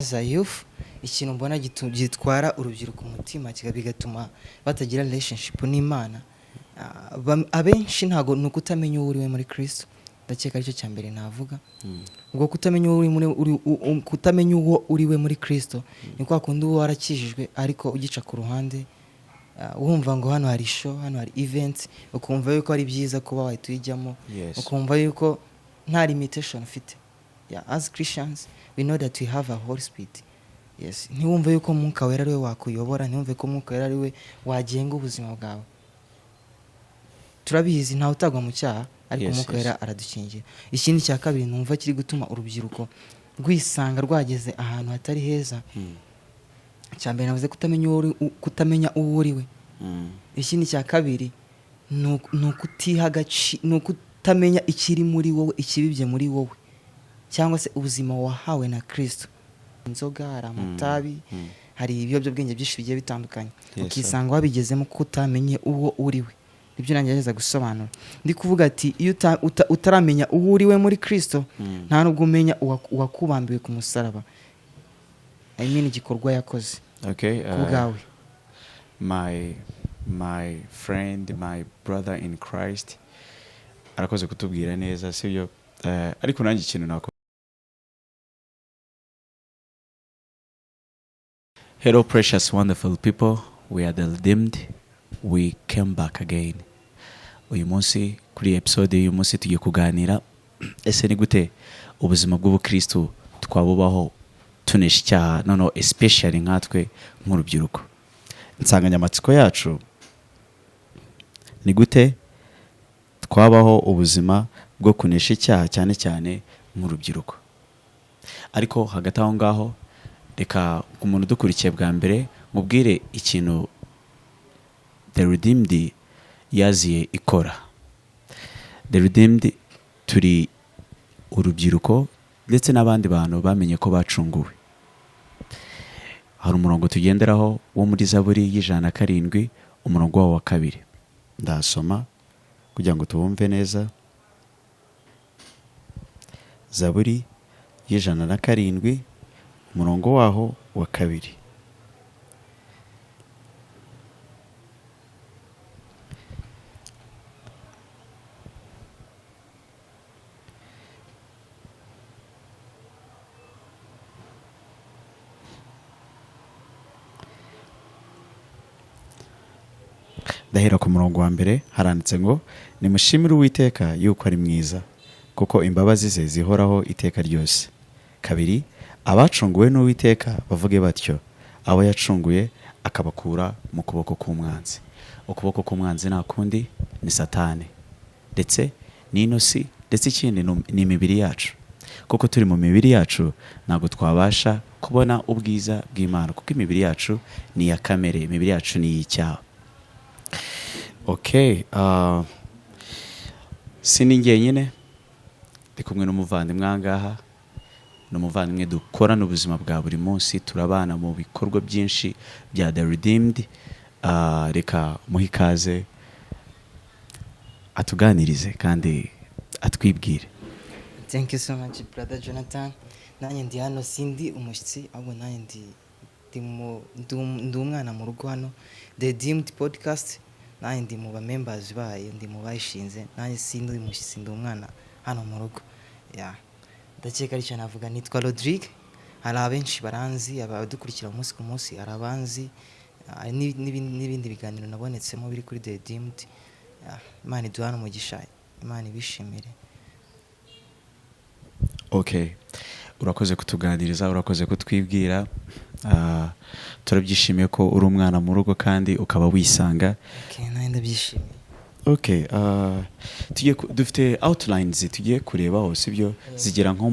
za youth ikintu mbona gitwara urubyiruko umutima bigatuma batagira relationship n'Imana. Abenshi ntago nukutamenya uwo uriwe muri Kristo, ndakeka aricyo cyambere navuga. Ubwo kutamenya uwo uriwe muri Kristo ni kwa kundi uwo warakijijwe ariko ugica ku ruhande, wumva ngo hano hari show, hano hari event, ukumva yuko ari byiza kuba wahita uyijyamo, ukumva yuko nta limitation ufite. Yeah, as Christians we know that we have a Holy Spirit. Yes, ntiwumve yuko Mwuka Wera ari we wakuyobora, ntiwumve ko Mwuka Wera ari we wagenga ubuzima bwawe. Turabizi ntawe utagwa mu cyaha ariko Mwuka Wera aradukingira. Ikindi cya kabiri numva kiri gutuma urubyiruko rwisanga rwageze ahantu hatari heza. Cyambere navuze kutamenya uwo uriwe. Ikindi cya kabiri nukutamenya ikiri muri wowe, ikibibye muri wowe, cyangwa se ubuzima wahawe na Kristo. Inzoga, hari amatabi, hari ibiyobyabwenge byinshi bigiye bitandukanye. Ukisanga wabigezemo kutamenye uwo uriwe. Ibyo nangereza gusobanura. Ndi kuvuga ati iyo utaramenya uwo uriwe muri Kristo, nta nubwo umenya uwakubambiwe ku musaraba. I mean igikorwa yakoze. Okay. Kubwawe. My friend, my brother in Christ arakoze kutubwira neza, sibyo? Ariko nanjye ikintu nako. Hello precious wonderful people, we are the redeemed, we came back again. Uyu munsi kuri episode y'uyu munsi tugiye kuganira ese ni gute ubuzima bw'ubukristo twabubaho tunesha icyaha, noneho especially nkatwe nk'urubyiruko. Insanganyamatsiko yacu ni gute twabaho ubuzima bwo kunesha icyaha cyane cyane nk'urubyiruko. Ariko hagati aho ngaho reka umuntu dukurikiye bwa mbere mubwire ikintu The Redeemed yaziye ikora. The Redeemed turi urubyiruko ndetse n'abandi bantu bamenye ko bacunguwe. Hari umurongo tugenderaho wo muri Zaburi y'107 umurongo wawo wa 2. Ndasoma kugira ngo tuwumve neza. Zaburi y'107 umurongo waho wa 2. Ndahera ku murongo wa mbere, haranditse ngo nimushimire Uwiteka yuko ari mwiza, kuko imbabazi ze zihoraho iteka ryose. 2, abacunguwe n'Uwiteka bavuge batyo, abo yacunguye akabakura mu kuboko k'umwanzi. Ukuboko k'umwanzi nta kundi ni Satani ndetse n'inosi, ndetse ikindi ni imibiri yacu. Kuko turi mu mibiri yacu ntabwo twabasha kubona ubwiza bw'Imana, kuko imibiri yacu ni iya kamere, imibiri yacu ni iy'icyaha. Okay, sini njyenyine ndi kumwe n'umuvandimwe ahangaha. N'umuvandimwe dukorana ubuzima bwa buri munsi, turabana mu bikorwa byinshi bya The Redeemed. Reka muhe ikaze atuganirize kandi atwibwire. Thank you so much brother Jonathan. Nanjye ndi hano sindi umushyitsi, ahubwo nanjye ndi umwana mu rugo hano The Redeemed podcast. Nanjye ndi mu ba members bayo, ndi mu bayishinze. Nanjye sindi umushyitsi, ndi umwana hano mu rugo. Yeah. Ndakeka aricyo navuga. Nitwa Rodrigue. Hari abenshi baranzi, abadukurikira umunsi ku munsi hari abanzi, n'ibindi biganiro nabonetsemo biri kuri The Redeemed. Imana iduhane umugisha, Imana ibishimire. Okay, urakoze kutuganiriza, urakoze kutwibwira. Turabyishimiye ko uri umwana mu rugo kandi ukaba wisanga. Okay, nawe ndabyishimiye. Okay, dufite outlines tugiye kurebaho, sibyo? Zigera nko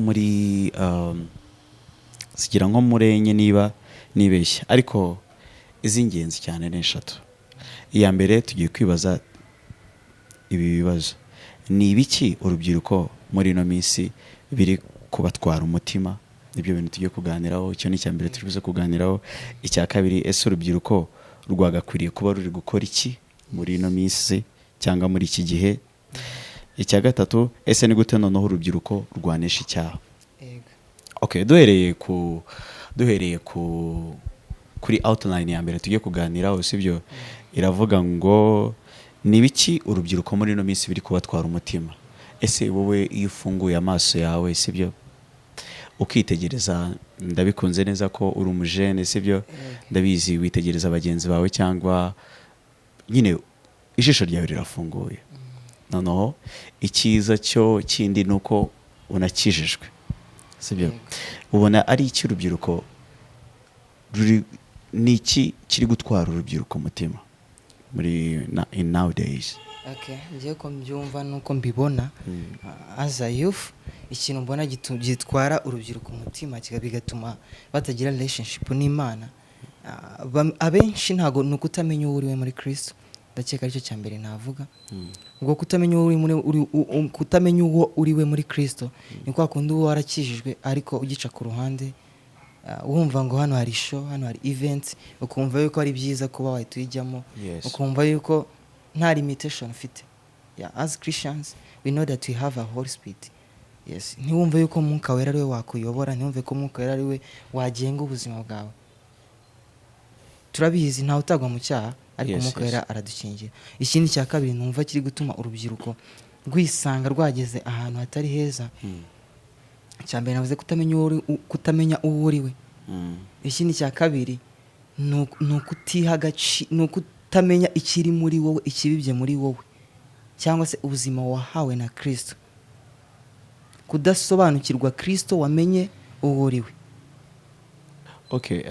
muri enye niba nibeshya, ariko iz'ingenzi cyane ni 3. Iya mbere tugiye kwibaza ibi bibazo: ni ibiki urubyiruko muri ino minsi biri kubatwara umutima? Nibyo bintu tugiye kuganiraho. Icyo ni cyambere turibuze kuganiraho. Icya kabiri, ese urubyiruko rwagakwiriye kuba ruri gukora iki muri ino minsi cyangwa muri iki gihe? Icya gatatu, ese ni gute noneho urubyiruko rwanesha icyaha? Okay, duhereye ku duhereye kuri outline ya mbere tugiye kuganiraho sibyo iravuga ngo ni biki urubyiruko muri ino minsi biri kubatwara umutima. Ese wowe iyo ufunguye amaso yawe sibyo ukitegereza, ndabikunze neza ko uri umujene sibyo, ndabizi witegereza bagenzi bawe cyangwa nyine ijisho ryawe rirafunguye. Noneho icyiza cyo kindi ni uko unakijijwe sibyo. Ubona ari iki urubyiruko ni iki kiri gutwara urubyiruko umutima muri in nowadays? Okay, ngiye ko mbyumva nuko mbibona as a youth, ikintu mbona gitwara urubyiruko umutima bigatuma batagira relationship n'Imana. Abenshi ntago nukutamenya uwo uriwe muri Kristo, ndakeka aricyo cyambere navuga. Ubwo kutamenya uwo uriwe muri Kristo ni kwa kundi uwo warakijijwe ariko ugica ku ruhande, wumva ngo hano hari show, hano hari events, ukumva yuko ari byiza kuba wahita uyijyamo, ukumva yuko nta limitation ufite. Yeah, as Christians we know that we have a Holy Spirit. Yes, ntiwumve yuko Mwuka Wera ari we wakuyobora, ntiwumve ko Mwuka Wera ari we wagenga ubuzima bwawe. Turabizi ntawe utagwa mu cyaha ariko Mwuka Wera aradukingira. Ikindi cya kabiri numva kiri gutuma urubyiruko rwisanga rwageze ahantu hatari heza, cyambere navuze kutamenya uwo uriwe. Ikindi cya kabiri nukutamenya ikiri muri wowe, ikibibye muri wowe, cyangwa se ubuzima wahawe na Kristo. Kudasobanukirwa Kristo wamenye uwo uriwe. Okay,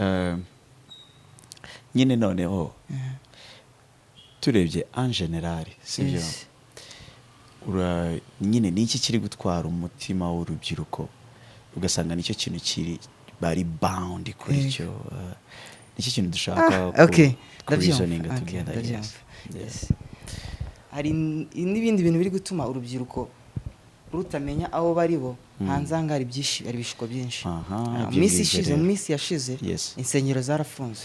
nyine noneho turebye en general sibyo, nyine niki kiri gutwara umutima w'urubyiruko ugasanga nicyo kintu kiri bari bound kuri cyo, nicyo kintu dushaka reasoning together. Yes. Hari n'ibindi bintu biri gutuma urubyiruko rutamenya aho bari bo, hanze hanga hari ibishiko byinshi. Mu minsi yashize insengero zarafunze.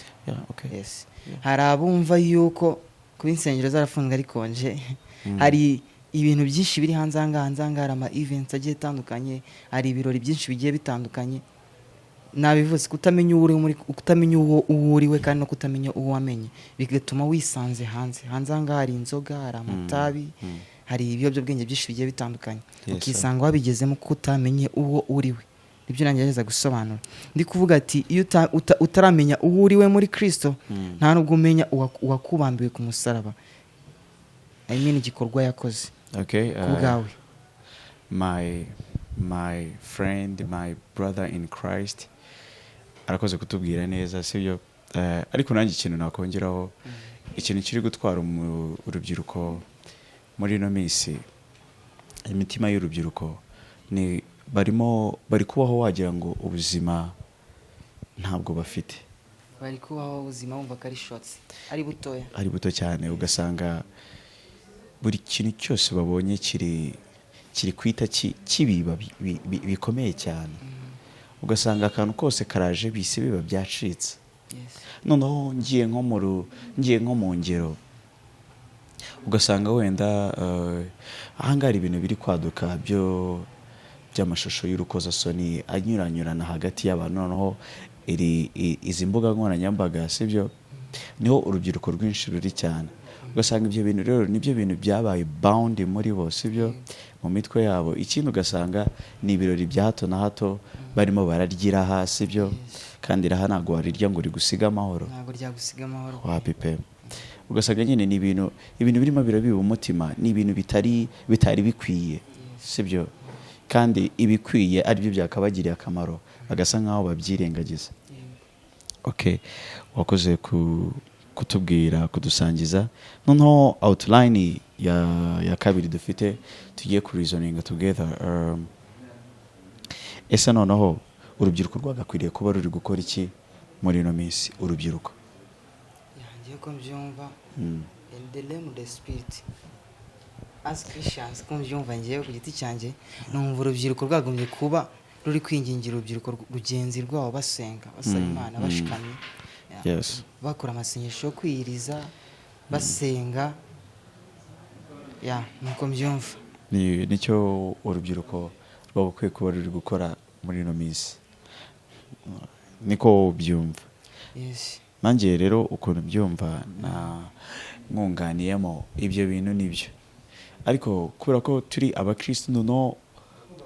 Yes. Hari abumva yuko kuba insengero zarafunzwe ari konje, hari ibintu byinshi biri hanze hanga hari ama events agiye atandukanye, hari ibirori byinshi bigiye bitandukanye. Nabivuze kutamenya uwo uriwe kandi no kutamenya uwo wamenye bigatuma wisanze hanze hanga hari inzoga, hari amatabi, hari ibiyobyabwenge byinshi bigiye bitandukanye, ukisanga wabigezemo kutamenye uwo uriwe. Nibyo nangerageza gusobanura, ndi kuvuga ati iyo utaramenya uwo uriwe muri Kristo, nta nubwo umenya uwakubambiwe ku musaraba, I mean igikorwa yakoze. Okay, kubwawe. My friend, my brother in Christ arakoze kutubwira neza sibyo, ariko nanjye ikintu nakongeraho, ikintu kiri gutwara urubyiruko muri ino minsi, imitima y'urubyiruko ni bari kubaho wagira ngo ubuzima ntabwo bafite, bari kubaho ubuzima wumva ko ari shorts, ari buto cyane. Ugasanga buri kintu cyose babonye kiri kwita kibiba bikomeye cyane. Ugasanga akantu kose karaje bise biba byacitse. Noneho ngiye nko mu ngero, ugasanga wenda ahangara ibintu biri kwaduka by'amashusho y'urukozasoni anyuranyurana hagati y'abantu. Noneho izi mbuga nkoranyambaga sibyo niho urubyiruko rwinshi ruri cyane. Ugasanga ibyo bintu rero nibyo bintu byabaye bound muri bo sibyo, mu mitwe yabo. Ikindi ugasanga ni ibirori bya hato na hato barimo bararyira hasi byo, kandi iraha ntabwo warirya ngo rigusiga amahoro, ntabwo ryagusiga amahoro wapipe. Ugasanga nyine ni ibintu birimo birabiba umutima, ni ibintu bitari bikwiye sibyo, kandi ibikwiye ari byo byakabagiriye akamaro bagasa nkaho babyirengagiza. Okay, wakoze kutubwira, kudusangiza. Noneho outline ya kabiri dufite tugiye ku reasoning together. Ese noneho urubyiruko rwagakwiriye kuba ruri gukora iki muri ino minsi? Urubyiruko ngiye ko mbyumva in the name of the spirit as Christians, ko mbyumva ngiye ku giti cyanjye, numva urubyiruko rwagombye kuba ruri kwingingira urubyiruko rugenzi rwabo basenga, basaba Imana, bashikamye, bakora amasengesho yo kwiyiriza, basenga. Nuko mbyumva nicyo urubyiruko rwagakwiye kuba ruri gukora muri ino minsi. niko byumva. Yes. nanjye rero ukuntu byumva mwunganiyemo ibyo bintu nibyo, ariko kubera ko turi abakristo no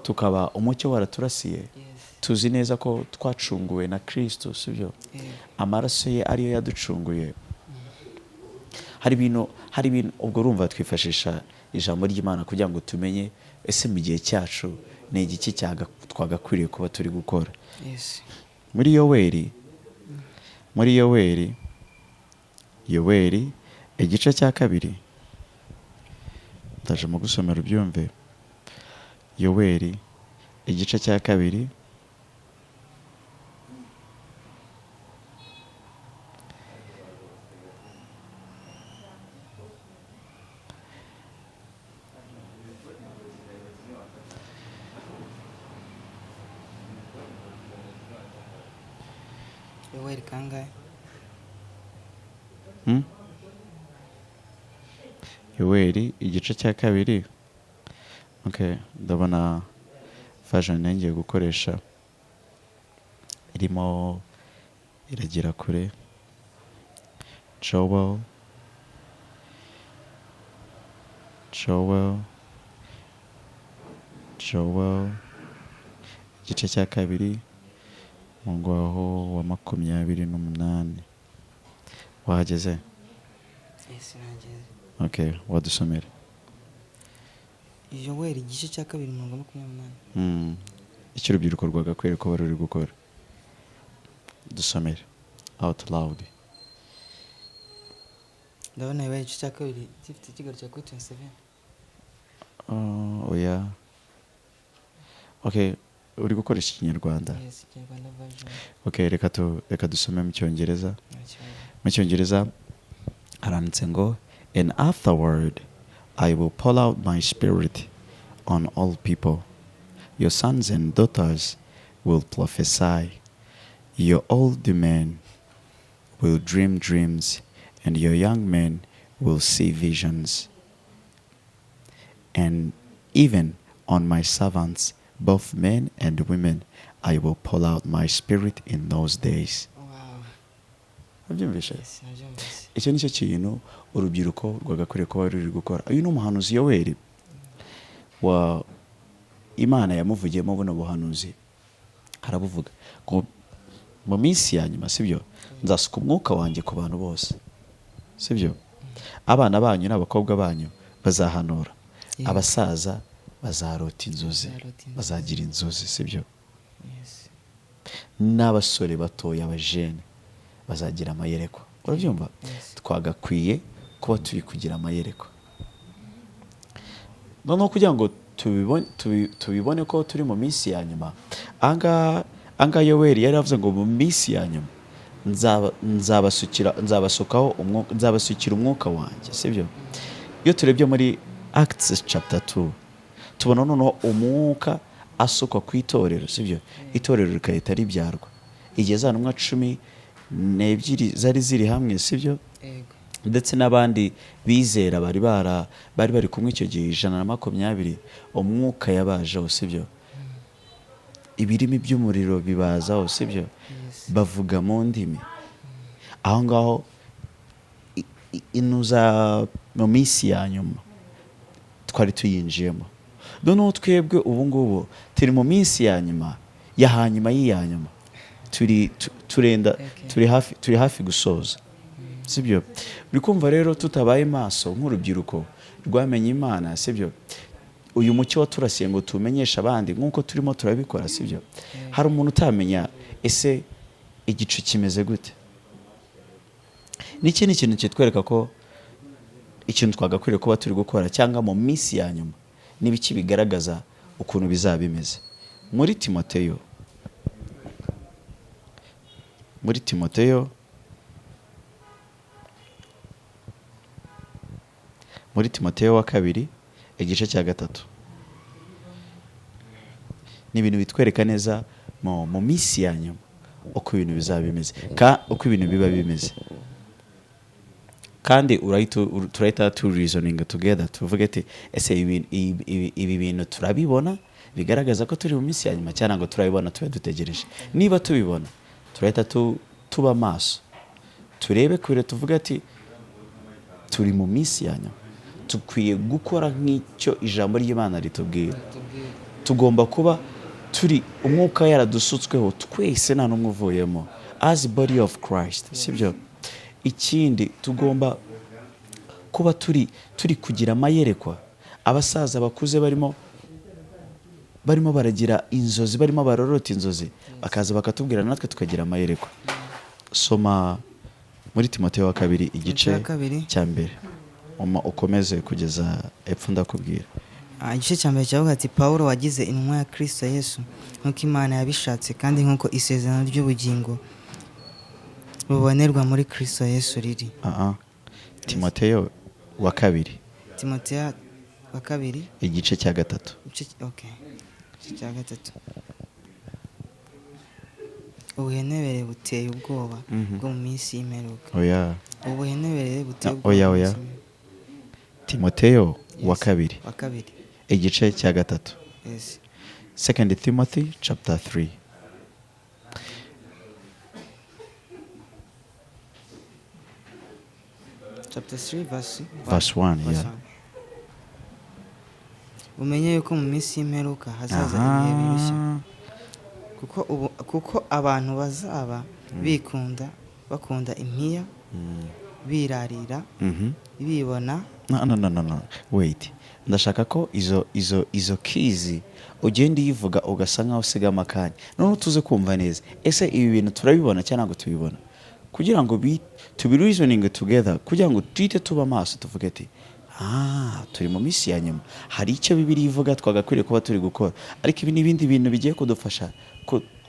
tukaba umucyo waraturasiye, Yes. tuzi neza ko twacunguwe na Kristo, sibyo? Amaraso ye ariyo yaducunguye. Hari ibintu ubwo urumva twifashisha ijambo ry'Imana kugira ngo tumenye ese mu gihe cyacu ni igiki twagakwiriye kuba turi gukora. Yes. Muri Yoweri igice cya 2 ndaje mu gusomera ubyumve. Yoweri igice cya 2 Yoweri kangahe? Yoweri igice cya 2. Okay, ndabona version ngiye gukoresha irimo iragira kure. Joel igice cya 2 mungwaho wa 28. Wahageze? Yes, nageze. Okay, wadusomera. Yoweri igice cya 2:28. Icyo urubyiruko rwagakwiriye ko bari gukora. Dusomere out loud. Ndabona Yoweri igice cya 2 gifite ikigarukira kuri 27. Oya. Okay, uri gukoresha Ikinyarwanda? Yes, Kinyarwanda version. Okay, reka dusome mu Cyongereza. Ntakibazo. Mu Cyongereza haranditse ngo, and afterward I will pour out my spirit on all people. Your sons and daughters will prophesy. Your old men will dream dreams, and your young men will see visions. And even on my servants, both men and women, I will pour out my spirit in those days. Wow. Abyumvishe? Yes, nabyumvise. Icyo nicyo kintu urubyiruko rwagakwiriye kuba ruri gukora. Uyu ni umuhanuzi Yoweri wa Imana yamuvugiyemo buno buhanuzi. Harabuvuga ngo mu minsi ya nyuma, sibyo, nzasuka umwuka wanjye ku bantu bose, sibyo? Abana banyu n'abakobwa banyu bazahanura, abasaza bazarota inzozi, bazagira inzozi, sibyo? Yes. N'abasore batoya abajene bazagira amayerekwa. Urabyumva? Yes. Twagakwiye kuba turi kugira amayerekwa. Noneho kugira ngo tubibone ko turi mu minsi ya nyuma, anga Yoweri yari avuze ngo mu minsi ya nyuma nzabasukira umwuka wanjye, sibyo? Iyo turebye muri Acts chapter 2 tubona noneho umwuka asukwa ku itorero, sibyo? Itorero rikahita ribyarwa. Igihe za ntumwa 12 zari ziri hamwe, sibyo? Ego. Ndetse n'abandi bizera bari kumwe icyo gihe 120, umwuka yabajeho, sibyo? Ibirimi by'umuriro bibazaho, sibyo? Yes. Bavuga mu ndimi. Aho ngaho inuza mu minsi ya nyuma twari tuyinjiyemo. Noneho twebwe ubu ngubu turi mu minsi ya nyuma y'ahanyuma y'iya nyuma. Turi hafi gusoza, sibyo? Uri kumva rero tutabaye maso nk'urubyiruko rwamenye Imana, sibyo? Uyu mucyo waturasiye ngo tumenyeshe abandi nk'uko turimo turabikora, sibyo? Hari umuntu utamenya ese igicu kimeze gute. N'iki ni ikintu kitwereka ko ikintu twagakwiriye kuba turi gukora cyangwa mu minsi ya nyuma n'ibiki bigaragaza ukuntu bizaba bimeze. Muri Timoteyo wa 2 igice cya 3 ni ibintu bitwereka neza mu minsi ya nyuma uko ibintu bizaba bimeze, uko ibintu biba bimeze. Kandi turahita reasoning together tuvuge ati ese ibi bintu turabibona bigaragaza ko turi mu minsi ya nyuma cyangwa ngo turabibona tube dutegereje. Niba tubibona turahita tuba maso, turebe kure, tuvuga ati turi mu minsi ya nyuma, dukwiye gukora nk'icyo ijambo ry'Imana ritubwira. Tugomba kuba turi umwuka yaradusutsweho twese nta n'umwe uvuyemo, as body of Christ, sibyo? Ikindi tugomba kuba turi kugira amayerekwa. Abasaza bakuze barimo baragira inzozi, barimo barorota inzozi, bakaza bakatubwira natwe tukagira amayerekwa. Soma muri Timoteyo wa 2 igice cya mbere, ukomeze kugeza epfo ndakubwira. Igice cya mbere cyavuga ati Pawulo wagize intumwa ya Kristo Yesu nk'uko Imana yabishatse kandi nk'uko isezerano ry'ubugingo bubonerwa muri Kristo Yesu riri. Timoteyo wa 2. Timoteyo wa 2 igice cya 3. Okay. Igice cya 3. Ubuhenebere buteye ubwoba bwo mu minsi y'imperuka. Oya. Ubuhenebere buteye ubwoba. Oya. Timoteyo wa 2. Wa 2. Igice cya 3. Yes. 2 Timothy chapter 3. Chapter 3 verse 1, yeah. Umenye yuko mu minsi y'imperuka hazaza ibihe birushya. Kuko abantu bazaba bakunda impiya, birarira, bibona. No. Wait. Ndashaka ko izo kizi ugenda uyivuga ugasa nkaho usiga amakanya. None tuze kumva neza. Ese ibi bintu turabibona cyangwa ngo tubibona? Kugira ngo tubi reasoning together, kugira ngo twite tuba maso tuvuge ati turi mu minsi ya nyuma, hari icyo Bibiliya ivuga twagakwiriye kuba turi gukora, ariko ibi n'ibindi bintu bigiye kudufasha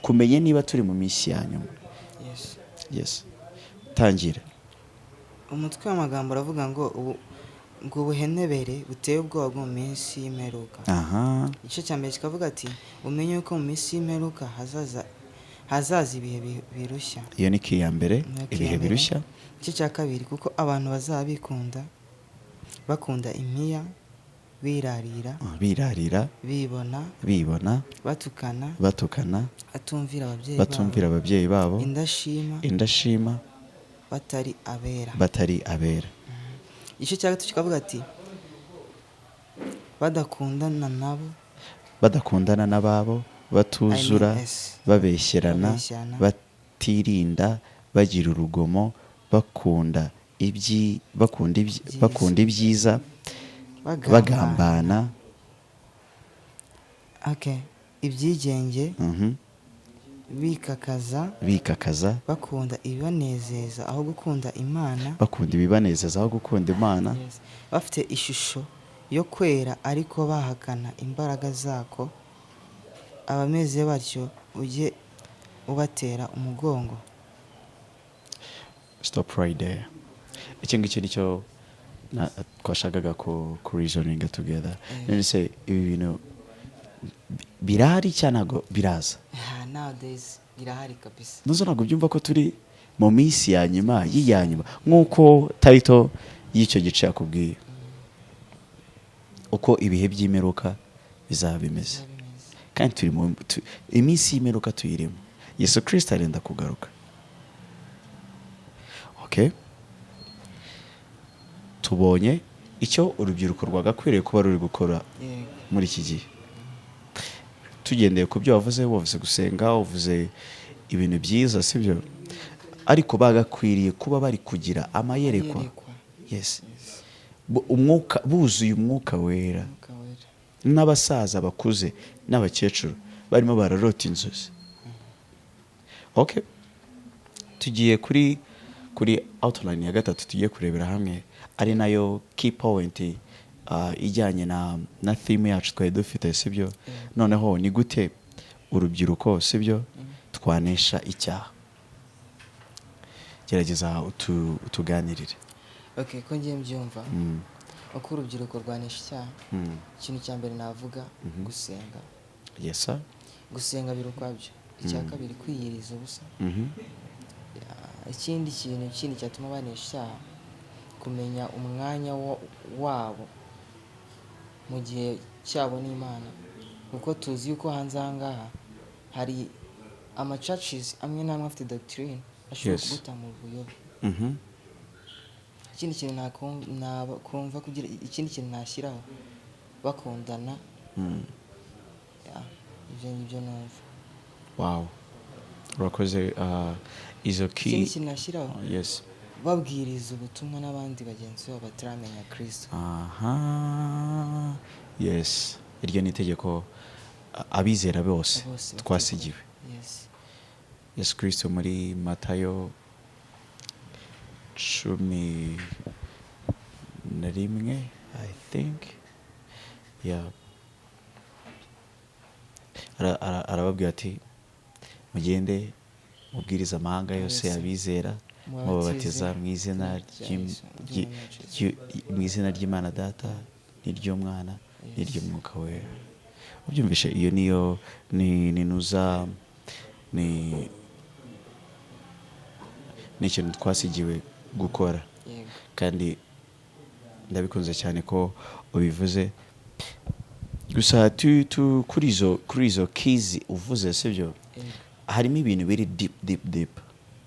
kumenya niba turi mu minsi ya nyuma. Yes. Tangira. Umutwe w'amagambo uravuga ngo ubuhenebere buteye ubwoba bwo mu minsi y'imperuka. Igice cya mbere kikavuga ati umenye yuko mu minsi y'imperuka hazaza ibihe birushya. Iyo ni ki ya mbere, ibihe birushya. Igice cya 2 kuko abantu bazaba bakunda impiya, birarira, bibona, batukana, batumvira ababyeyi babo, indashima, batari abera. Igice cya 3 kikavuga ati badakundana n'ababo, batuzura, babeshyerana, batirinda, bagira urugomo, bakunda ibyiza, bagambana, ibyigenge, bikakaza, bakunda ibibanezeza aho gukunda Imana, bafite ishusho yo kwera ariko bahakana imbaraga zako, abameze batyo ujye ubatera umugongo. Stop right there. Iki ngiki nicyo twashakaga ku reasoning together. None se ibi bintu birahari cyangwa ntabwo biraza? Nowadays birahari kabisa. Nuzo ntabwo byumva ko turi mu minsi ya nyuma y'iyanyuma nk'uko title y'icyo gice yakubwiye. Uko ibihe by'imperuka bizaba bimeze. Kandi turi mu iminsi y'imperuka tuyirimo. Yesu Kristo arenda kugaruka. Okay? Tubonye icyo urubyiruko rwagakwiriye kuba ruri gukora muri iki gihe. Tugendeye ku byo wavuze gusenga, wavuze ibintu byiza, sibyo? Ariko bagakwiriye kuba bari kugira amayerekwa. Yes. Umwuka buzuye umwuka wera. N'abasaza bakuze n'abakecuru barimo bararota inzozi. Okay? Tugiye kuri outline ya 3 tugiye kurebera hamwe, ari nayo key point ijyanye na theme yacu twari dufite, sibyo? Noneho ni gute urubyiruko, sibyo, twanesha icyaha. Gerageza utuganirire. Okay, ko ngiye mbyumva. Uko urubyiruko rwanesha icyaha. Ikintu cya mbere navuga gusenga. Yes sir. Gusenga birukwabyo. Icya kabiri kwiyiriza ubusa. Ikindi kintu cyatuma banesha icyaha, kumenya umwanya wabo mu gihe cyabo n'Imana, kuko tuzi yuko hanze ahangaha ama churches amwe n'amwe afite doctrine ashobora Yes. kuguta mu buyobe. Mhm. Ikindi kintu nakumva kugira ikindi kintu nashyiraho bakundana. Mm. Yeah, ibyo ngibyo numva. Wow. Urakoze izo Ikindi key. kintu nashyiraho Yes. babwiriza ubutumwa n'abandi bagenzi babo bataramenya Kristo. Aha. Yes. Iryo ni itegeko abizera bose Bose twasigiwe. Yes. Yesu Kristo muri Matayo 11 I think. Yeah. Arababwira ati mugende mubwiriza amahanga yose Yes. abizera mubabatiza mu izina mu izina ry'Imana Data n'iry'Umwana n'iry'Umwuka Wera. Ubyumvishe iyo niyo ninuza ni ikintu twasigiwe gukora. Yego. Kandi ndabikunze cyane ko ubivuze. Gusa kuri izo keys uvuze sibyo, Yego. harimo ibintu biri deep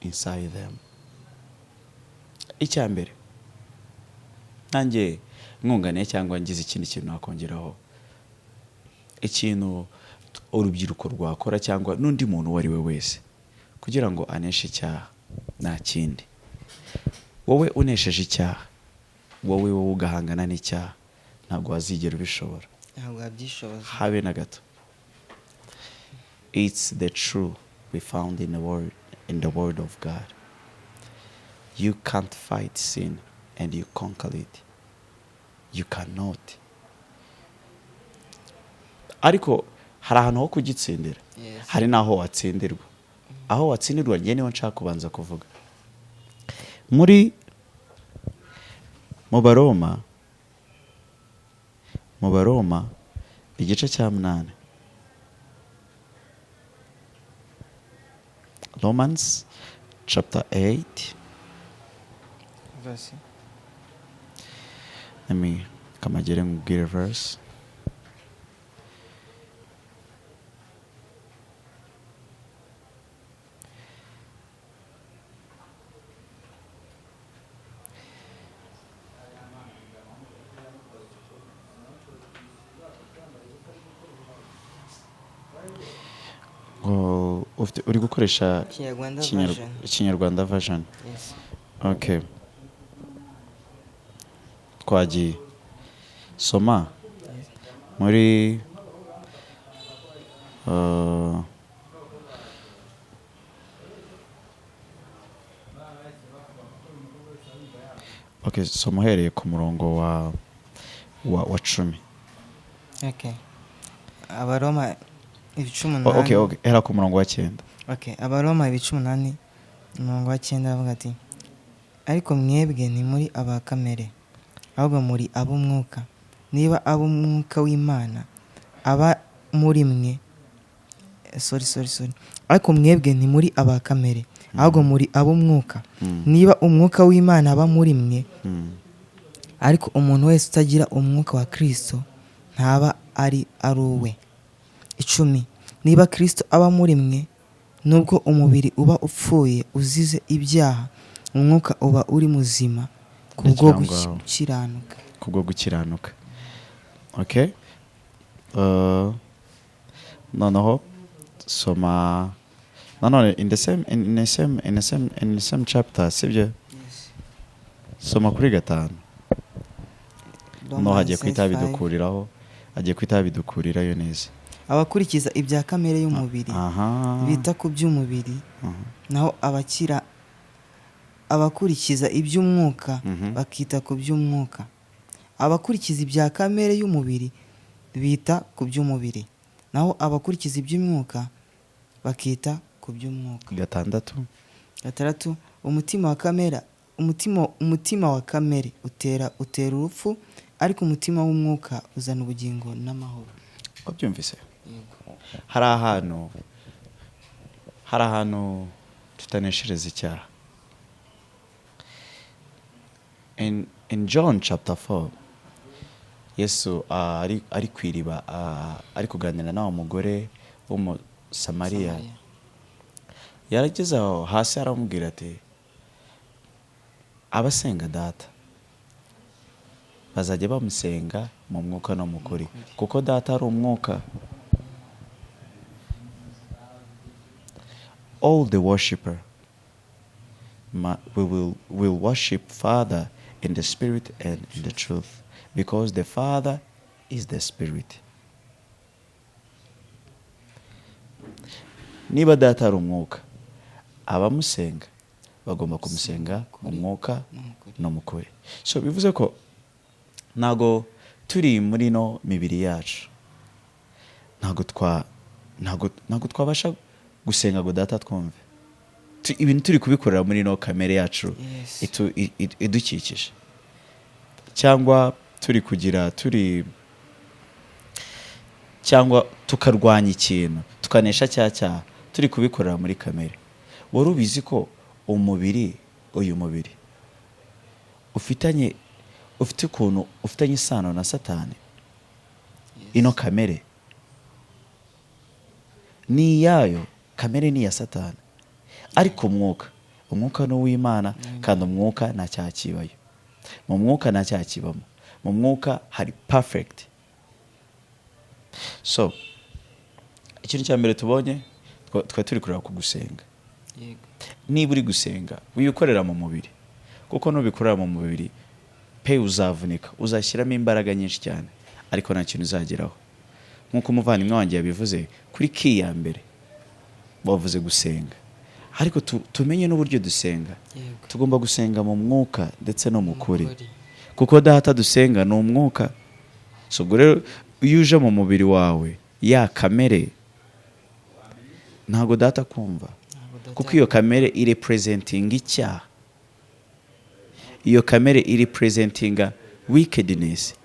inside them. Icya mbere nanjye mwunganiye cyangwa ngize ikindi kintu nakongeraho, ikintu urubyiruko rwakora cyangwa n'undi muntu uwo ari we wese kugira ngo aneshe icyaha nta kindi. Wowe unesheje icyaha, wowe ugahangana n'icyaha, ntabwo wazigera ubishobora, Ntabwo wabyishoboza. habe na gato. It's the truth we found in the word of God. You can't fight sin and you conquer it. You cannot. Ariko hari ahantu ho kugitsindira. Yes. Hari n'aho watsindirwa. Aho watsindirwa njye niho nshaka kubanza kuvuga. Mu Baroma igice cya 8. Romans chapter 8. Verse. Let me kamagere ngubwire verse. Uri gukoresha Kinyarwanda version. Kinyarwanda version. Yes. Okay. Twagiye. Soma. Yes. Muri Okay, soma uhereye ku murongo wa 10. Okay. Abaroma 18. Okay, era ku murongo wa 9. Okay, Abaroma 18 umurongo wa 9 avuga ati ariko mwebwe ni muri aba kamere ahubwo muri ab'umwuka. Niba ab'umwuka w'Imana aba muri mwe ariko mwebwe ni muri aba kamere ahubwo muri ab'umwuka. Niba umwuka w'Imana aba muri mwe ariko umuntu wese utagira umwuka wa Kristo ntaba ari uwe. 10. Niba Kristo aba muri mwe, nubwo umubiri uba upfuye uzize ibyaha, umwuka uba uri muzima kubwo gukiranuka. Okay. Noneho soma nanone in the same chapter sibyo. Yes. Soma kuri 5. No hagiye kwita 5. bidukuriraho, hagiye kwita bidukurirayo neza. Abakurikiza ibya kamere y'umubiri bita ku by'umubiri, naho abakurikiza iby'umwuka bakita ku by'umwuka. Abakurikiza ibya kamere y'umubiri bita ku by'umubiri, naho abakurikiza iby'umwuka bakita ku by'umwuka. 6. Umutima wa kamere utera urupfu, ariko umutima w'umwuka uzana ubugingo n'amahoro. Wabyumvise? Yego. Hari ahantu tutaneshereza icyaha. In John chapter 4, Yesu ari ku iriba ari kuganira n'uwo mugore w'Umusamariya. yarageze aho hasi aramubwira ati abasenga data bazajya bamusenga mu mwuka no mu kuri kuko data ari umwuka. All the worshipper will worship Father in the Spirit and in the truth, because the Father is the Spirit. Niba data ari umwuka, abamusenga bagomba kumusenga mu mwuka no mu kuri. So bivuze ko ntago turi muri no mibiri yacu, ntago twabasha gusenga ngo data twumve. Ibintu turi kubikorera muri no kamere yacu idukikije, cyangwa cyangwa tukarwanya ikintu tukanesha cyaha turi kubikorera muri kamere. Wari ubizi ko uyu mubiri ufite ukuntu ufitanye isano na Satani? Ino kamere ni yayo, kamere ni ya Satani, ariko umwuka ni uw'Imana, kandi umwuka nta cyaha kibayo. Mu mwuka nta cyaha kibamo, mu mwuka hari perfect. So ikintu cya mbere tubonye twa turi kureba ku gusenga. Niba uri gusenga wikorera mu mubiri, kuko nubikorera mu mubiri uzavunika, uzashyiramo imbaraga nyinshi cyane, ariko nta kintu uzageraho. Nk'uko umuvandimwe wanjye yabivuze kuri key ya mbere, bavuze gusenga. Ariko tumenye n'uburyo dusenga. Tugomba gusenga mu mwuka ndetse no mu kuri, kuko data dusenga ni umwuka. So rero iyo uje mu mubiri wawe ya kamere, ntago data kumva, kuko iyo kamere irepresentinga icyaha, iyo kamere irepresentinga wickedness,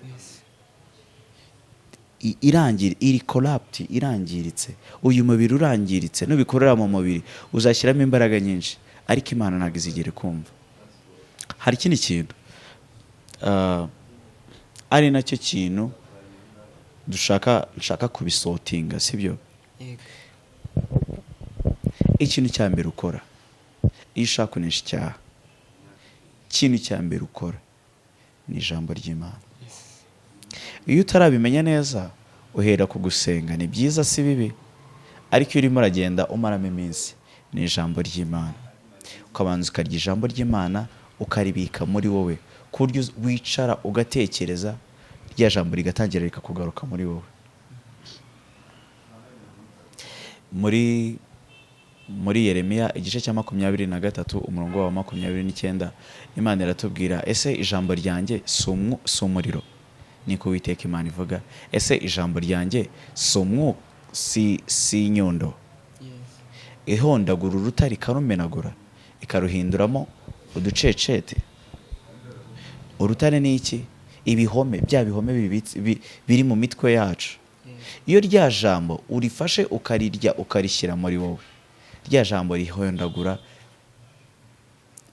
iri corrupt, irangiritse. Uyu mubiri urangiritse, nubikorera mu mubiri uzashyiramo imbaraga nyinshi, ariko Imana ntabwo izigere kumva. Hari ikindi kintu ari nacyo kintu nshaka kubisotinga, sibyo? Ikintu cya mbere ukora iyo ushaka kunesha icyaha, ikintu cya mbere ukora ni ijambo ry'Imana. Iyo utarabimenya neza uhera ku gusenga. Ni byiza, si bibi, ariko iyo urimo uragenda umaramo iminsi, ni ijambo ry'Imana. Ukabanza ukarya ijambo ry'Imana, ukaribika muri wowe, ku buryo wicara ugatekereza, rya jambo rigatangira rikakugaruka muri wowe. Muri Yeremiya igice cya 23 umurongo wa 29, Imana iratubwira, ese ijambo ryanjye si umuriro? Niko Uwiteka Imana ivuga. Ese ijambo ryanjye si inyundo ihondagura urutare ikarumenagura ikaruhinduramo uducecete? Urutare ni iki? Ibihome, bya bihome biri mu mitwe yacu. Iyo rya jambo urifashe ukarirya ukarishyira muri wowe, rya jambo rihondagura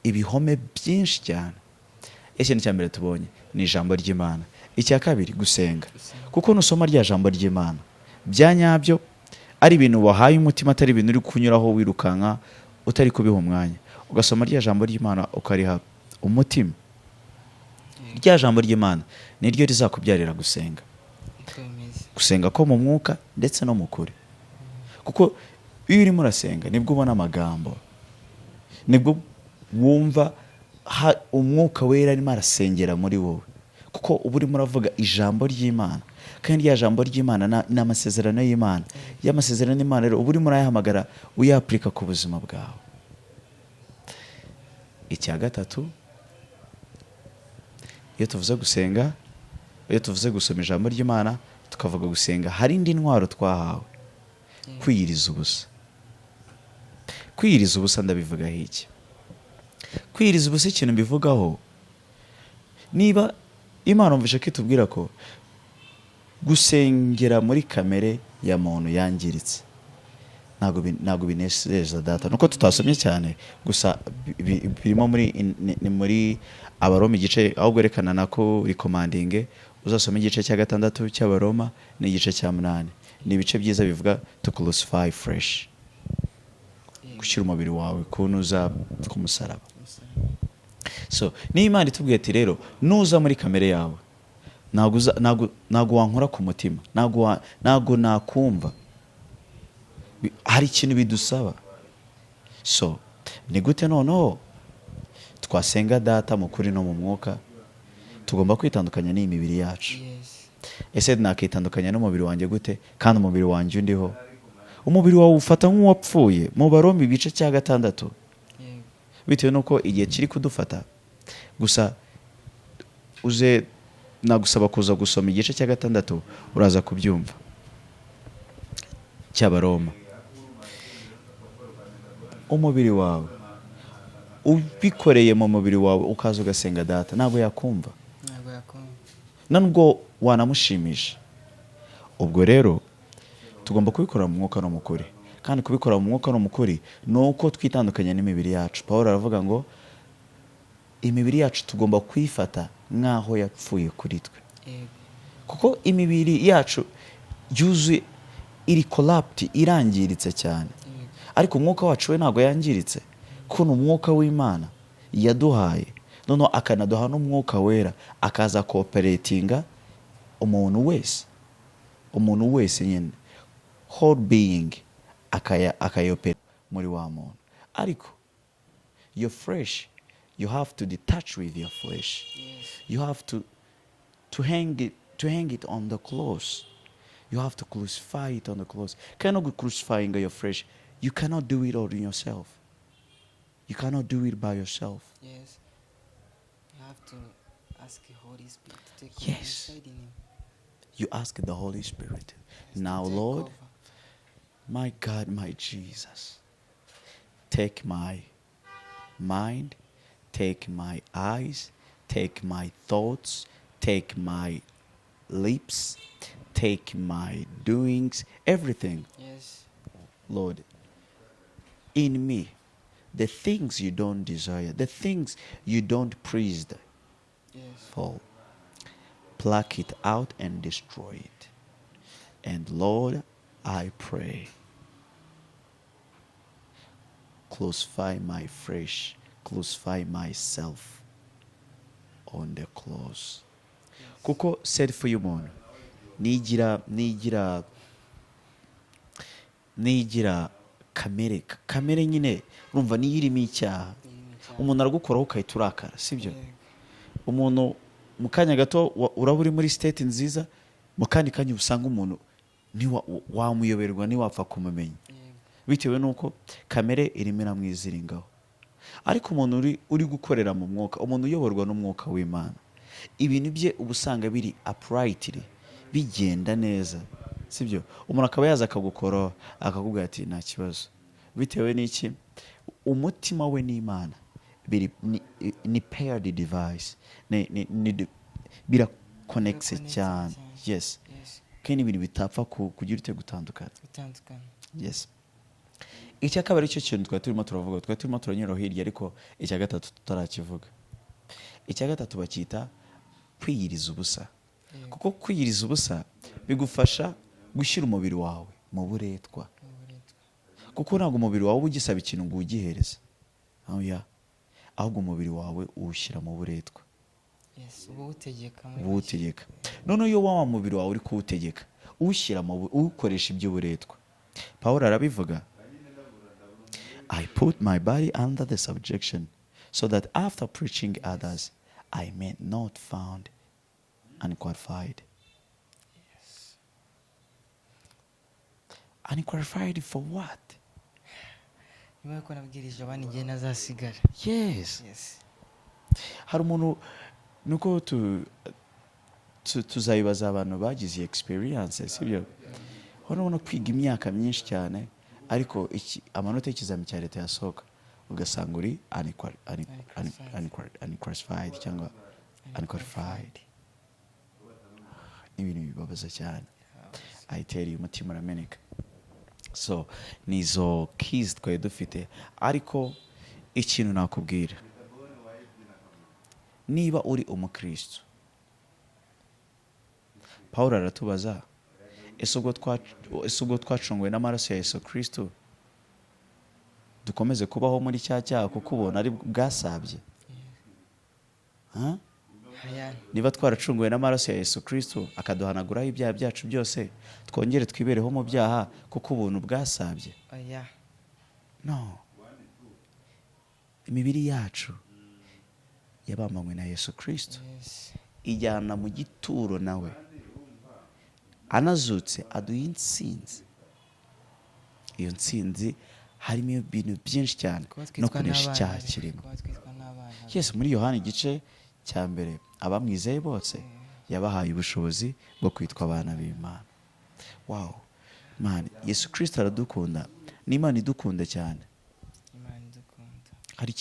ibihome byinshi cyane. Ikintu cya mbere tubonye ni ijambo ry'Imana. Icya kabiri, gusenga. Kuko nusoma rya jambo ry'Imana bya nyabyo, ari ibintu wahaye umutima, atari ibintu uri kunyuraho wirukanka utari kubiha umwanya, ugasoma rya jambo ry'Imana ukariha umutima, rya jambo ry'Imana niryo rizakubyarira gusenga. Gusenga ko mu mwuka ndetse no mu kuri. Kuko iyo urimo urasenga nibwo ubona amagambo, nibwo wumva umwuka wera arimo arasengera muri wowe, kuko uba urimo uravuga ijambo ry'Imana. Kandi rya jambo ry'Imana ni amasezerano y'Imana. Y'amasezerano y'Imana rero uba urimo urayahamagara uyapurika ku buzima bwawe. Icya gatatu, iyo tuvuze gusenga, iyo tuvuze gusoma ijambo ry'Imana tukavuga gusenga, hari indi ntwaro twahawe: kwiyiriza ubusa. Kwiyiriza ubusa ndabivugaho iki? Kwiyiriza ubusa ikintu mbivugaho, niba Imana umvisha ko itubwira ko gusengera muri kamere ya muntu yangiritse, ntabwo binezeza data. Nuko tutasomye cyane, gusa birimo muri Abaroma igice, ahubwo erekana nako recommanding uzasoma igice cya 6 cy'Abaroma n'igice cya 8. Ni ibice byiza bivuga to crucify fresh, gushyira umubiri wawe kunuza ku musaraba. So niyo Imana itubwiye ati rero nuza muri kamere yawe ntago wankora ku mutima, ntago nakumva, hari ikintu bidusaba. So ni gute noneho twasenga Data mu kuri no mu mwuka? Tugomba kwitandukanya n'iyi mibiri yacu. Ese nakitandukanya n'umubiri wanjye gute kandi umubiri wanjye undiho? Umubiri wawe ufata nk'uwapfuye mu Baroma ibice cya 6, bitewe nuko igihe kiri kudufata. Gusa uze nagusaba kuza gusoma igice cya 6 uraza kubyumva cy'Abaroma. Umubiri wawe ubikoreye mu mubiri wawe ukaza ugasenga Data, ntabwo yakumva, nubwo wanamushimisha. Ubwo rero tugomba kubikora mu mwuka no mu kuri, kandi kubikora mu mwuka no mu kuri ni uko twitandukanya n'imibiri yacu. Pawulo aravuga ngo imibiri yacu tugomba kuyifata nk'aho yapfuye kuri twe, kuko imibiri yacu yuzuye iri corrupt, irangiritse cyane, ariko umwuka wacu we ntabwo yangiritse. Kuno umwuka w'Imana yaduhaye, noneho akanaduha n'umwuka wera, akaza cooperatinga umuntu wese nyine whole being akayopera muri wa muntu. Ariko your flesh, you have to detach with your flesh. You have to hang it on the cross. You have to crucify it on the cross. Cannot crucifying your flesh. You cannot do it all in yourself. You cannot do it by yourself. Yes. You have to ask the Holy Spirit to take Yes. inside in him. You ask the Holy Spirit. Yes, Now, to take Lord, over. my God, my Jesus, take my mind, take my eyes, take my thoughts, take my lips, take my doings, everything. Yes. Lord, in me, the things you don't desire, the things you don't praise Yes. for, pluck it out and destroy it. And Lord, I pray, crucify my flesh, crucify myself on the cross. Kuko self y'umuntu nigira kamere nyine, urumva niyo irimo icyaha. Umuntu aragukoraho ukahita urakara, sibyo? Umuntu mu kanya gato uraba uri muri state nziza, mu kandi kanya usanga umuntu wamuyoberwa, ntiwapfa kumumenya, bitewe nuko kamere irimo iramwiziringaho. Ariko umuntu uri gukorera mu mwuka, umuntu uyoborwa n'umwuka w'Imana, ibintu bye uba usanga biri uprightly, bigenda neza, sibyo? Umuntu akaba yaza akagukoraho akakubwira ati nta kibazo, bitewe n'iki? Umutima we n'Imana ni paired device, bira connected cyane. Yes. Kandi ibintu bitapfa kugira ute gutandukana. Yes. Icya kabiri cyo kintu twari turimo turavuga, twari turimo turanyura hirya, ariko icya gatatu tutarakivuga. Icya gatatu bacyita kwiyiriza ubusa. Kuko kwiyiriza ubusa bigufasha gushyira umubiri wawe mu buretwa. Kuko ntabwo umubiri wawe ugisaba ikintu ngo ugihereze, ahubwo umubiri wawe uwushyira mu buretwa. Yes, ubutegeka. None iyo wa mubiri wawe uri kuwutegeka, uwushyira mu ukoresha iby'uburetwa. Pawulo arabivuga, I put my body under the subjection, so that after preaching others, I may not found unqualified. Yes. Unqualified for what? Nyuma yuko nabwirije abandi ngiye nazasigara. Yes. Yes. Hari umuntu nuko tuzayibaza abantu bagize experience, sibyo? Urabona kwiga imyaka myinshi cyane, ariko amanota y'ikizami cya leta yasohoka ugasanga uri unqualified cyangwa unqualified. Ibintu bibabaza cyane, ayiteri umutima urameneka. So nizo keys twari dufite, ariko ikintu nakubwira, niba uri umukristo, Pawulo aratubaza, ese ubwo twacunguwe n'amaraso ya Yesu Kristo, dukomeze kubaho muri cya cyaha kuko ubona ari bwasabye? Ha? Aya, niba twaracunguwe n'amaraso ya Yesu Kristo akaduhanaguraho ibyaha byacu byose, twongere twibereho mu byaha kuko ubuntu bwasabye? oya. No. Imibiri yacu yabambanywe na Yesu Kristo, Yes. ijyana mu gituro nawe, anazutse aduha intsinzi. Iyo ntsinzi harimo ibintu byinshi cyane Kuba no twitwa kunesha n'abana icyaha be, kirimo. kuba twitwa n'abana be. Yes, muri Yohana igice cya mbere abamwizeye bose yabahaye ubushobozi bwo kwitwa abana b'Imana. Wow. Man, Yesu Kristo aradukunda. Ni Imana idukunda cyane. Imana idukunda. Hari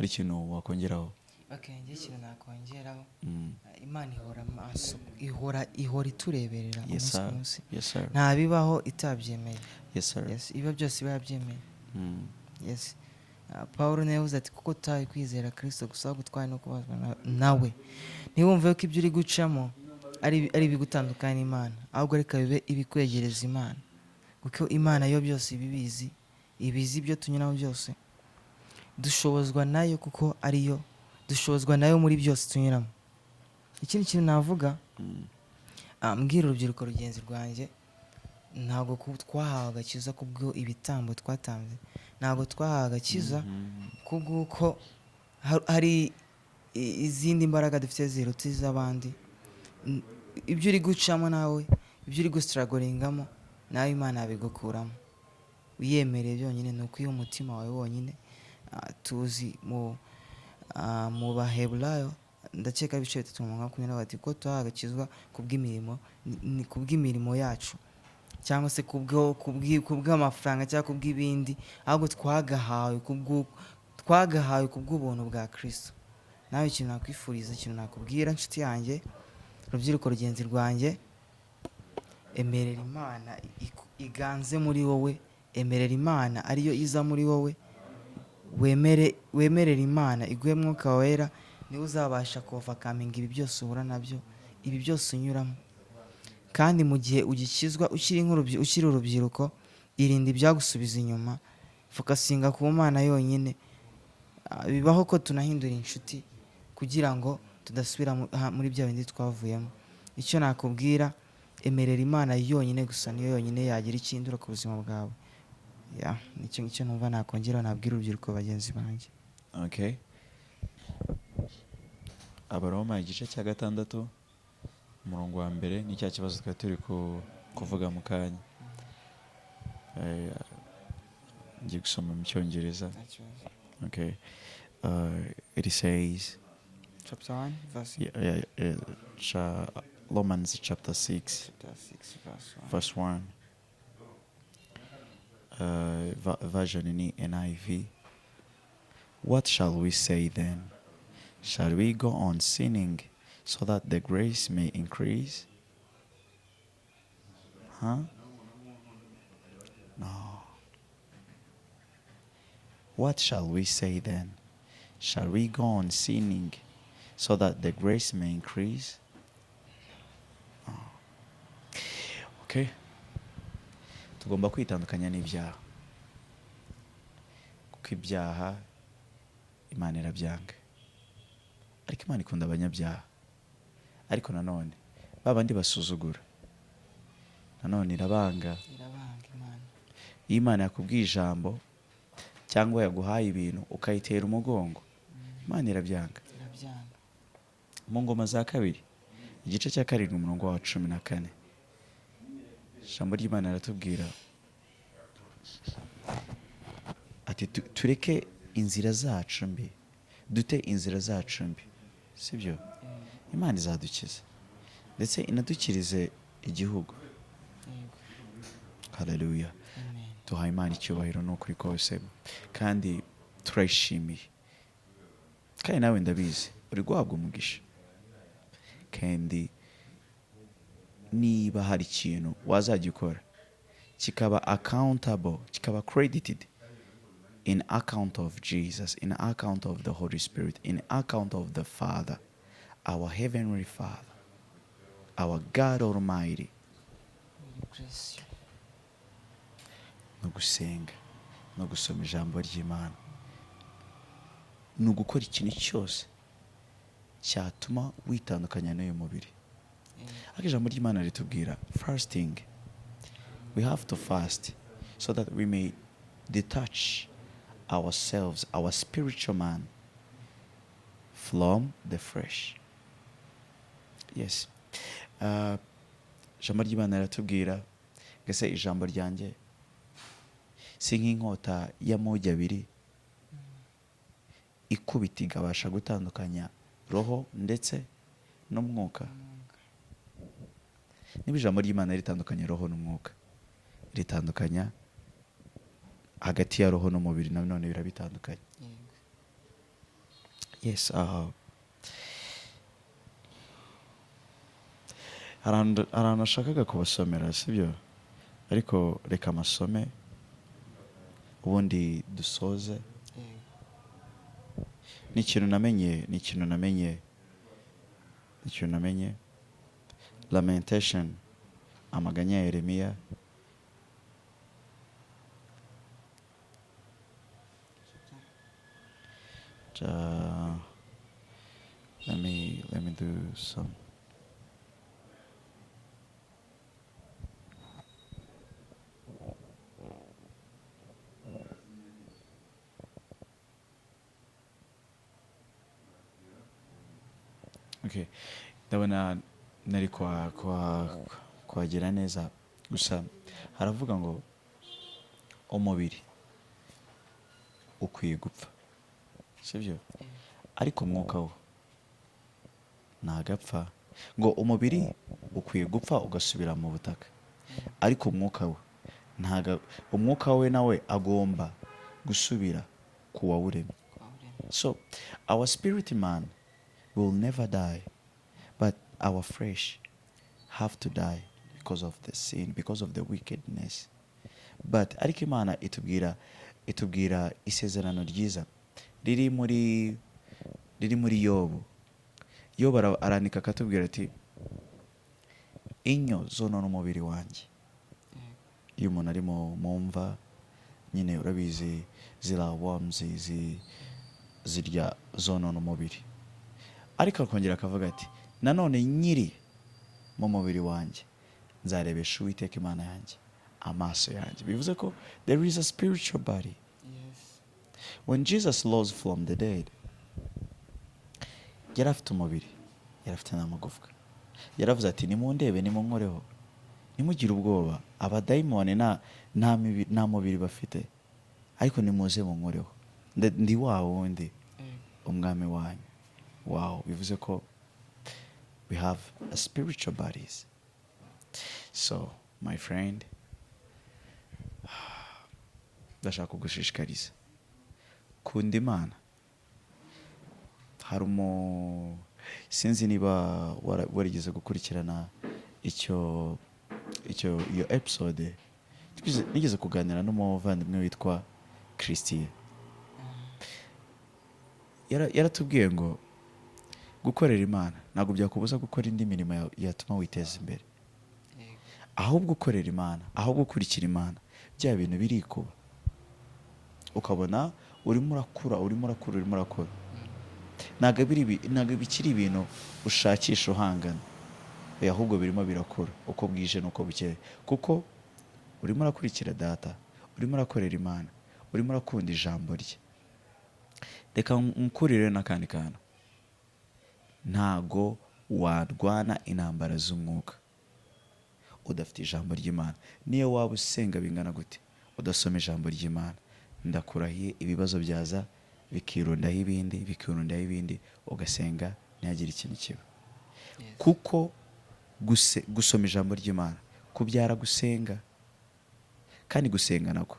ikintu wakongeraho? Okay, njye ikintu nakongeraho, Mm. Imana ihora maso, ihora itureberera Yes, umunsi ku sir. munsi. Yes, sir. Nta bibaho itabyemeye. Yes, sir. Yes, iba byose biba byemeye. Mm. Yes. Pawulo nawe yavuze ati kuko utaye kwizera Kristo gusa gutwaye no kubazwa nawe, ntiwumve ko ibyo uri gucamo ari ibigutandukanya n'Imana, ahubwo reka bibe ibikwegereza Imana, kuko Imana yo byose ibibizi, ibizi ibyo tunyuramo byose, dushobozwa nayo kuko ariyo, dushobozwa nayo muri byose tunyuramo. Ikindi kintu navuga, mbwira urubyiruko rugenzi rwanjye, ntabwo twahawe agakiza kubwo ibitambo twatanze, ntabwo twahawe agakiza kubw'uko hari izindi mbaraga dufite ziruta iz'abandi. Ibyo uri gucamo nawe, ibyo uri gusitaragoringamo nawe Imana yabigukuramo uyemereye byonyine. Ni uko iyo umutima wawe wonyine. Tuzi mu Baheburayo ndakeka ibice 3:20 bati ko twahawe agakizwa kubw'imirimo, ni kubw'imirimo yacu cyangwa se kubw'amafaranga cyangwa kubw'ibindi, ahubwo twagahawe kubw'ubuntu bwa Kristo. Nawe ikintu nakwifuriza, ikintu nakubwira nshuti yanjye, urubyiruko rugenzi rwanjye, emerera Imana iganze muri wowe, emerera Imana ariyo iza muri wowe, wemerera Imana iguhe Mwuka Wera, niwe uzabasha kuovercoming ibi byose uhura nabyo, ibi byose unyuramo. Kandi mu gihe ugikizwa ukiri urubyiruko, irinde ibyagusubiza inyuma, fokasinga ku Mana yonyine. Bibaho ko tunahindura inshuti kugira ngo tudasubira muri bya bindi twavuyemo. Icyo nakubwira, emerera Imana yonyine gusa, niyo yonyine yagira ikindura ku buzima bwawe. Nicyo numva nakongeraho, nabwira urubyiruko bagenzi banjye. Okay. Abaroma igice cya 6 umurongo wa mbere ni cya kibazo twari turi kuvuga mu kanya. Ngiye gusoma mu Cyongereza. Okay. It says, Chapter 1 verse Romans chapter 6 verse 1. Version in NIV. What shall we say then? Shall we go on sinning so that the grace may increase? Huh? No. What shall we say then? Shall we go on sinning so that the grace may increase? Oh. Okay. Tugomba kwitandukanya n'ibyaha, kuko ibyaha Imana irabyanga, ariko Imana ikunda abanyabyaha. Ariko nanone babandi basuzugura, nanone irabanga. Imana. Iyo Imana yakubwiye ijambo cyangwa yaguhaye ibintu ukayitera umugongo, Imana irabyanga. Mu Ngoma za 2 igice cya 7 umurongo wa 14, ijambo ry'Imana riratubwira ati tureke inzira zacu mbi, dute inzira zacu mbi, sibyo? Imana izadukiza ndetse inadukirize igihugu. Haleluya. Duhaye Imana icyubahiro n'ukuri kose, kandi turayishimiye. Kandi nawe ndabizi uri guhabwa umugisha, kandi niba hari ikintu wazagikora kikaba accountable, kikaba credited in account of Jesus, in account of the Holy Spirit, in account of the Father, our Heavenly Father, our God Almighty, no gusenga, no gusoma ijambo ry'Imana, ni ugukora ikintu cyose cyatuma witandukanya n'uyu mubiri. Ariko ijambo ry'Imana ritubwira fasting. We have to fast so that we may detach ourselves, our spiritual man, from the flesh. Yes. Ijambo ry'Imana riratubwira ngese ijambo ryanjye si nk'inkota y'amogi abiri ikubita ikabasha gutandukanya roho ndetse n'umwuka. Niba ijambo ry'Imana ritandukanya roho n'umwuka, ritandukanya hagati ya roho n'umubiri, nanone birabitandukanye. Yes. Ahantu ashakaga kubasomera, sibyo? Ariko reka amasome ubundi dusoze. Ni ikintu namenye Lamentation, amaganya ya Yeremiya, let me do some. Okay, ndabona nari kwagira neza, gusa haravuga ngo umubiri ukwiye gupfa, sibyo? Ariko umwuka wo ntagapfa. Ngo umubiri ukwiye gupfa ugasubira mu butaka, ariko umwuka we umwuka we nawe agomba gusubira ku wawuremye. So our spirit man will never die, but our flesh have to die because of the sin, because of the wickedness. But ariko Imana itubwira isezerano ryiza riri muri Yobu. Yobu arandika akatubwira ati inyo zonona umubiri wanjye. Iyo umuntu ari mu mva nyine, urabizi zira worms zirya zonona umubiri. Ariko akongera akavuga ati nanone nyiri mu mubiri wanjye nzarebesha Uwiteka Imana yanjye amaso yanjye. Bivuze ko there is a spiritual body. Yes. When Jesus rose from the dead, yari afite umubiri, yari afite n'amagufwa. Yaravuze ati nimundebe, nimunkoreho, nimugire ubwoba. Abadayimoni nta mubiri bafite, ariko nimuze munkoreho, ndi wa wundi umwami wanyu. Wow, bivuze ko we have a spiritual bodies. So my friend, ndashaka kugushishikariza kunda Imana. Sinzi niba warigeze gukurikirana iyo episode. Nigeze kuganira n'umuvandimwe witwa Christian. Yaratubwiye ngo gukorera Imana ntabwo byakubuza gukora indi mirimo yatuma witeza imbere. Ahubwo gukorera Imana, ahubwo gukurikira Imana, bya bintu birikuba, ukabona urimo urakura. Ntabwo bikiri ibintu ushakisha uhangana, ahubwo birimo birakura uko bwije n'uko bukeye, kuko urimo urakurikira Data, urimo urakorera Imana, urimo urakunda ijambo rye. Reka nkurire n'akandi kantu, ntago warwana intambara z'umwuka udafite ijambo ry'Imana. Niyo waba usenga bingana gute, udasoma ijambo ry'Imana, ndakurahiye ibibazo byaza bikirundaho ibindi, ugasenga ntihagire ikintu kiba. Kuko gusoma ijambo ry'Imana kubyara gusenga, kandi gusenga nako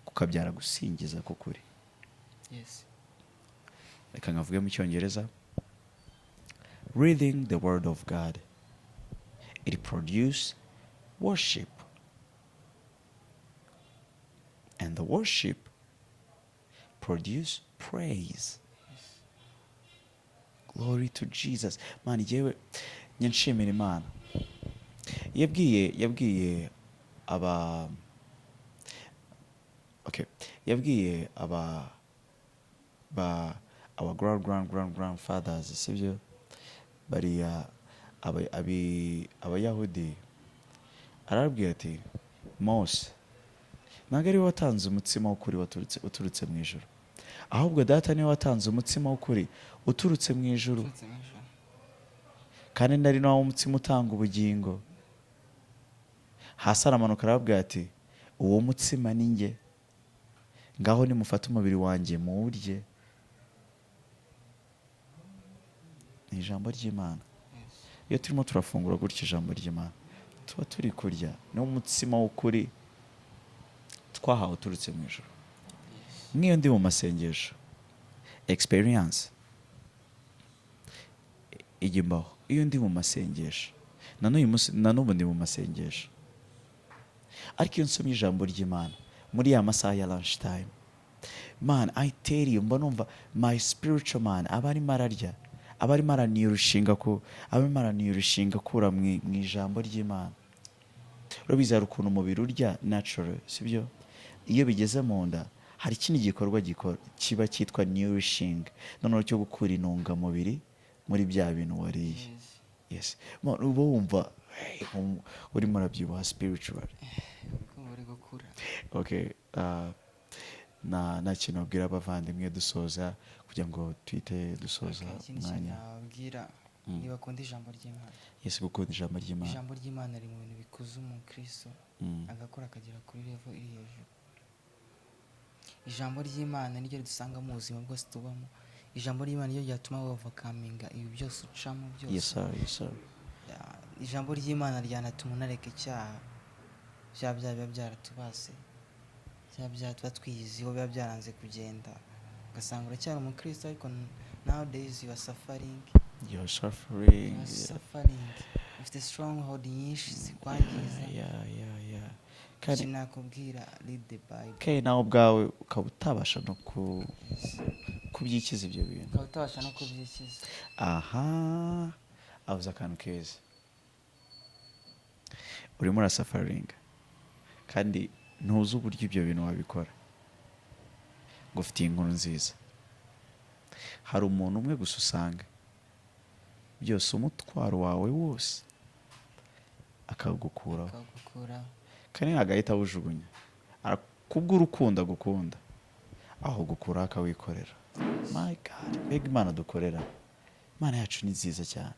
kukabyara gusingiza kukuri. Reka nkavuge mu Cyongereza. Reading the word of God, it produces worship, and the worship produce praise. Glory to Jesus. Man, yewe nshimira Imana. Yabwiye okay, yabwiye our grandfathers, sibyo, bariya abayahudi, arabwira ati Mose ntabwo ari we watanze umutsima w'ukuri uturutse mu ijuru, ahubwo data niwe watanze umutsima w'ukuri uturutse mu ijuru, kandi nari nawo umutsima utanga ubugingo. Hasi aramanuka arabwira ati uwo mutsima ni njye, ngaho nimufate umubiri wanjye muwurye. Ni ijambo ry'Imana. Iyo turimo turafungura gutya ijambo ry'Imana, tuba turi kurya n'umutsima w'ukuri twahawe uturutse mu ijuru. Nk'iyo ndi mu masengesho, experience ijya imbaho. Iyo ndi mu masengesho, na n'ubu ndi mu masengesho, ariko iyo nsomye ijambo ry'Imana muri ya masaha ya lunch time, man, I tell you, mba numva my spiritual man aba arimo ararya, aba arimo araniyurushinga kura mu ijambo ry'Imana. Urabizi hari ukuntu umubiri urya natural, sibyo? Iyo bigeze mu nda hari ikindi gikorwa kiba cyitwa nourishing, noneho cyo gukura intungamubiri muri bya bintu wariye. Yes, uba wumva urimo urabyibuha spiritual. Okay, nta kintu wabwira abavandimwe dusoza kugira ngo twite dusoza umwanya. Nabwira ntibakunda ijambo ry'Imana. Yes, gukunda ijambo ry'Imana. Ijambo ry'Imana riri mu bintu bikuza umukristo agakora akagera kuri level iri hejuru. Ijambo ry'Imana niryo dusanga mu buzima bwose tubamo. Ijambo ry'Imana niryo ryatuma wavakaminga ibi byose ucamo byose. Yes sir, yes sir. Ijambo ry'Imana ryanatuma unareka icyaha, biba byaratubase, tuba twiyiziho, biba byaranze kugenda, ugasanga uracyari umukristo ariko nowadays you are suffering. Ufite stronghold nyinshi zikwangiza. Kandi nakubwira read the Bible. Kandi nawe ubwawe ukaba utabasha no kubyikiza ibyo bintu. Aha, avuze akantu keza. Urimo urasufferinga kandi ntuzi uburyo ibyo bintu wabikora, ngo ufite inkuru nziza. Hari umuntu umwe gusa usanga byose umutwaro wawe wose akagukuraho, kandi agahita awujugunya kubw'urukundo agukunda, aho gukuraho akawikorera. My God, mbega Imana dukorera, Imana yacu ni nziza cyane.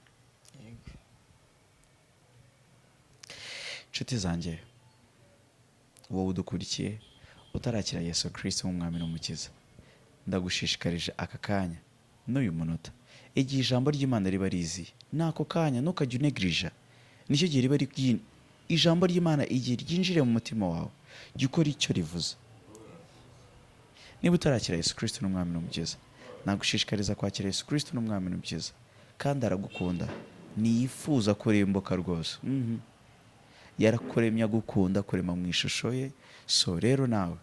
Nshuti zanjye, wowe udukurikiye utarakira Yesu Kristo nk'umwami n'umukiza, ndagushishikarije aka kanya n'uyu munota, igihe ijambo ry'Imana riba riziye, n'ako kanya ntukajya unegrija. Nicyo gihe riba ijambo ry'Imana igihe ryinjire mu mutima wawe, jya ukora icyo rivuze. Niba utarakira Yesu Kristo n'umwami n'umukiza, nagushishikariza kwakira Yesu Kristo n'umwami n'umukiza, kandi aragukunda, ntiyifuza kurimbuka rwose. Yarakuremye agukunda, kurema mu ishusho ye. So rero nawe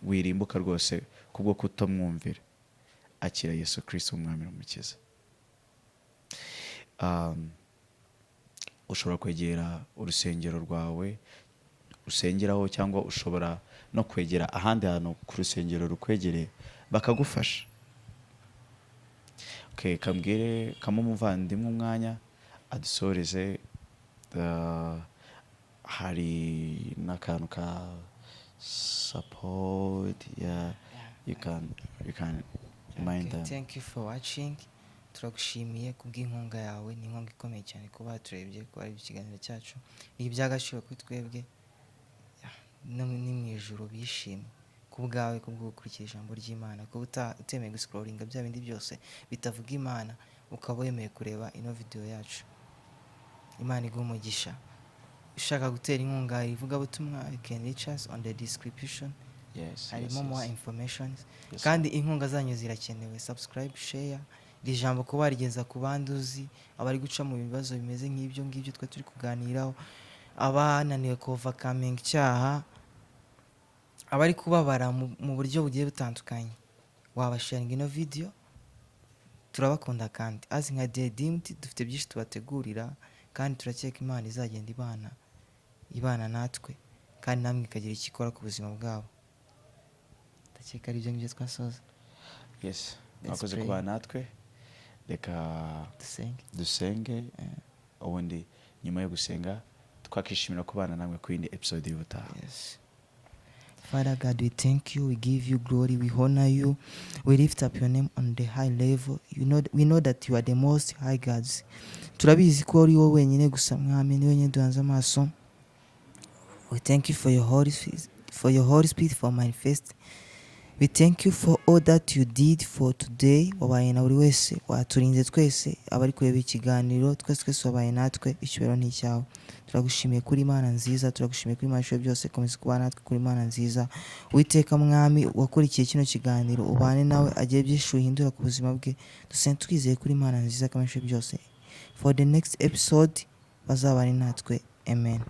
wirimbuka rwose kubwo kutamwumvira. Akira Yesu Kristo umwami n'umukiza. Ushobora kwegera urusengero rwawe usengeraho, cyangwa ushobora no kwegera ahandi hantu ku rusengero rukwegereye bakagufasha. Okay, kambwire umuvandimwe umwanya adusoreze. Hari n'akantu ka support. You can mind them. Thank you for watching. Turagushimiye kubw'inkunga yawe, ni inkunga ikomeye cyane kuba baturebye ko ari ikiganiro cyacu. Ibi by'agaciro kuri twebwe, ni mu ijuru bishimye kubwawe, kubwo gukurikira ijambo ry'Imana, kuba utemeye guscrollinga bya bindi byose bitavuga Imana, ukaba wemeye kureba ino video yacu. Imana iguhe umugisha. Ushaka gutera inkunga ivugabutumwa, you can reach us on the description. Harimo more information. Kandi inkunga zanyu zirakenewe. Subscribe, share. Iri jambo kuba warigeza ku bandi uzi, abari guca mu bibazo bimeze nk'ibyo ngibyo twe turi kuganiraho, abananiwe overcoming icyaha, abari kubabara mu buryo bugiye butandukanye, wabasharinga ino video. Turabakunda kandi as nka Redeemed dufite byinshi tubategurira, kandi turakeka Imana izagenda ibana natwe, kandi namwe ikagira icyo ikora ku buzima bwabo. ndakeka ari ibyo ngibyo twasoza. Yes, Let's mwakoze pray. kuba natwe, reka dusenge, ubundi nyuma yo gusenga twakishimira kubana namwe ku yindi episode y'ubutaha. Yes. Father God, we thank you, we give you glory, we honor you, we lift up your name on the high level. We know that you are the most high gods. Turabizi ko uri wowe wenyine gusa mwami, ni wenyine duhanze amaso. We thank you for your Holy Spirit for manifest. We thank you for all that you did for today. Wabaye na buri wese, waturinze twese abari kureba ikiganiro, twese wabaye natwe, icyubahiro ni icyawe. Turagushimiye kuri Imana nziza, turagushimiye kuri Imana ishoboye byose, komeza kuba natwe kuri Imana nziza. Uwiteka mwami wakurikiye kino kiganiro, ubane nawe agiye byinshi uhindura ku buzima bwe. Dusenze twizeye kuri Imana nziza, komeza byose. For the next episode bazabane natwe. Amen.